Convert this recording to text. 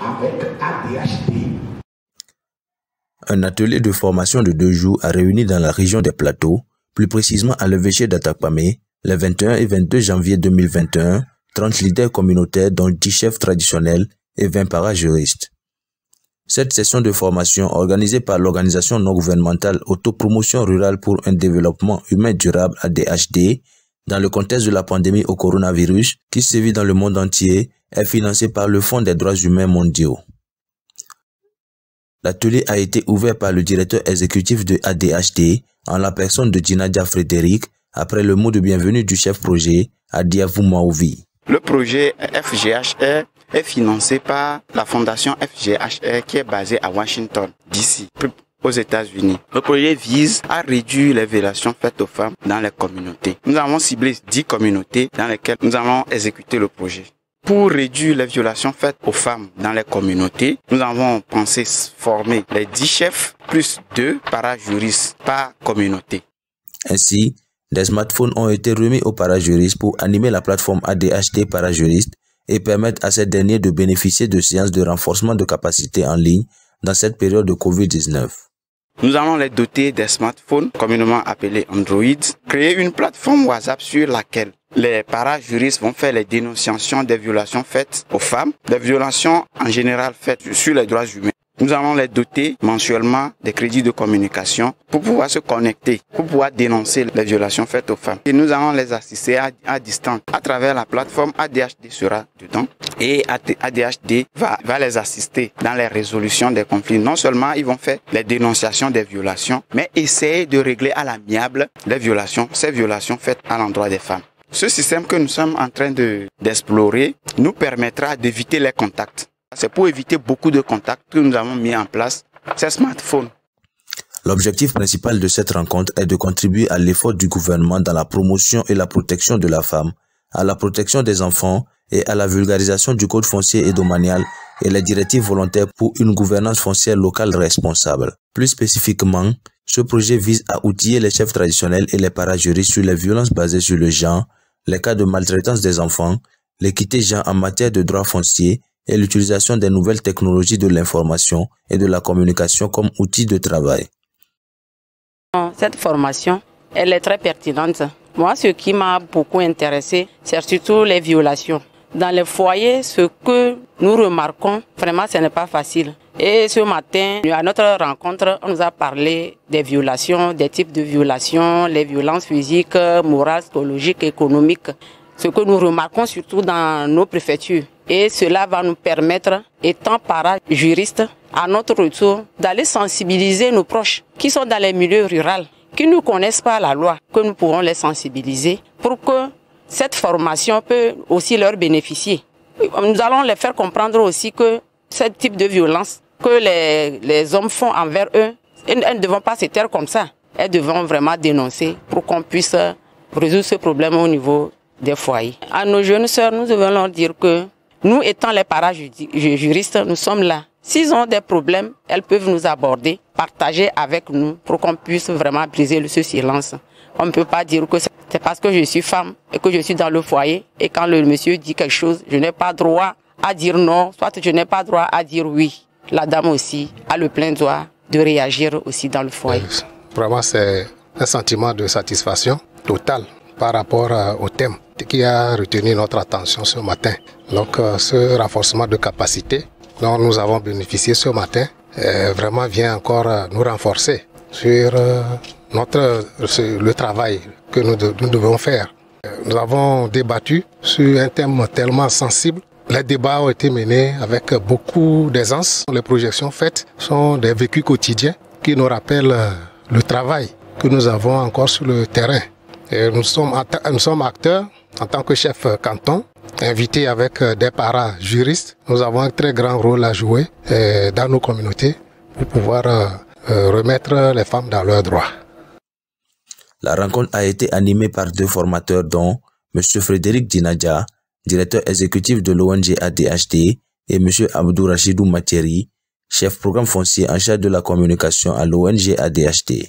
avec ADHD. Un atelier de formation de 2 jours a réuni dans la région des Plateaux, plus précisément à l'évêché d'Atakpamé, les 21 et 22 janvier 2021, 30 leaders communautaires dont 10 chefs traditionnels et 20 parajuristes. Cette session de formation organisée par l'organisation non gouvernementale Autopromotion rurale pour un développement humain durable ADHD, dans le contexte de la pandémie au coronavirus qui sévit dans le monde entier, est financée par le Fonds des droits humains mondiaux. L'atelier a été ouvert par le directeur exécutif de ADHD, en la personne de Dinadia Frédéric, après le mot de bienvenue du chef projet, Adiavou Maouvi. Le projet FGHR est financé par la fondation FGHR qui est basée à Washington, D.C., aux États-Unis. Le projet vise à réduire les violations faites aux femmes dans les communautés. Nous avons ciblé 10 communautés dans lesquelles nous allons exécuter le projet. Pour réduire les violations faites aux femmes dans les communautés, nous avons pensé former les 10 chefs plus 2 parajuristes par communauté. Ainsi, des smartphones ont été remis aux parajuristes pour animer la plateforme ADHD Parajuriste et permettre à ces derniers de bénéficier de séances de renforcement de capacité en ligne dans cette période de Covid-19. Nous allons les doter des smartphones, communément appelés Android, créer une plateforme WhatsApp sur laquelle les parajuristes vont faire les dénonciations des violations faites aux femmes, des violations en général faites sur les droits humains. Nous allons les doter mensuellement des crédits de communication pour pouvoir se connecter, pour pouvoir dénoncer les violations faites aux femmes. Et nous allons les assister à distance à travers la plateforme. ADHD sera dedans et ADHD va les assister dans les résolutions des conflits. Non seulement ils vont faire les dénonciations des violations, mais essayer de régler à l'amiable ces violations faites à l'endroit des femmes. Ce système que nous sommes en train d'explorer nous permettra d'éviter les contacts. C'est pour éviter beaucoup de contacts que nous avons mis en place ces smartphones. L'objectif principal de cette rencontre est de contribuer à l'effort du gouvernement dans la promotion et la protection de la femme, à la protection des enfants et à la vulgarisation du code foncier et domanial et les directives volontaires pour une gouvernance foncière locale responsable. Plus spécifiquement, ce projet vise à outiller les chefs traditionnels et les parajuristes sur les violences basées sur le genre, les cas de maltraitance des enfants, l'équité genre en matière de droits fonciers et l'utilisation des nouvelles technologies de l'information et de la communication comme outil de travail. Cette formation, elle est très pertinente. Moi, ce qui m'a beaucoup intéressé, c'est surtout les violations. Dans les foyers, ce que nous remarquons, vraiment, ce n'est pas facile. Et ce matin, à notre rencontre, on nous a parlé des violations, des types de violations, les violences physiques, morales, psychologiques, économiques. Ce que nous remarquons surtout dans nos préfectures. Et cela va nous permettre, étant parajuristes, à notre retour, d'aller sensibiliser nos proches qui sont dans les milieux ruraux, qui ne connaissent pas la loi, que nous pourrons les sensibiliser pour que cette formation peut aussi leur bénéficier. Nous allons les faire comprendre aussi que ce type de violence que les hommes font envers eux, elles ne devront pas se taire comme ça. Elles devront vraiment dénoncer pour qu'on puisse résoudre ce problème au niveau des foyers. À nos jeunes sœurs, nous devons leur dire que nous, étant les parajuristes, nous sommes là. S'ils ont des problèmes, elles peuvent nous aborder, partager avec nous pour qu'on puisse vraiment briser ce silence. On ne peut pas dire que c'est parce que je suis femme et que je suis dans le foyer et quand le monsieur dit quelque chose, je n'ai pas droit à dire non, soit je n'ai pas droit à dire oui. La dame aussi a le plein droit de réagir aussi dans le foyer. Vraiment, c'est un sentiment de satisfaction totale par rapport au thème qui a retenu notre attention ce matin. Donc, ce renforcement de capacité dont nous avons bénéficié ce matin vraiment vient encore nous renforcer sur le travail que nous devons faire. Nous avons débattu sur un thème tellement sensible. Les débats ont été menés avec beaucoup d'aisance. Les projections faites sont des vécus quotidiens qui nous rappellent le travail que nous avons encore sur le terrain. Et nous sommes acteurs en tant que chef canton, invités avec des parajuristes. Nous avons un très grand rôle à jouer dans nos communautés pour pouvoir remettre les femmes dans leurs droits. La rencontre a été animée par 2 formateurs dont M. Frédéric Dinadia, directeur exécutif de l'ONG ADHD, et M. Abdou Rachidou Matieri, chef programme foncier en charge de la communication à l'ONG ADHD.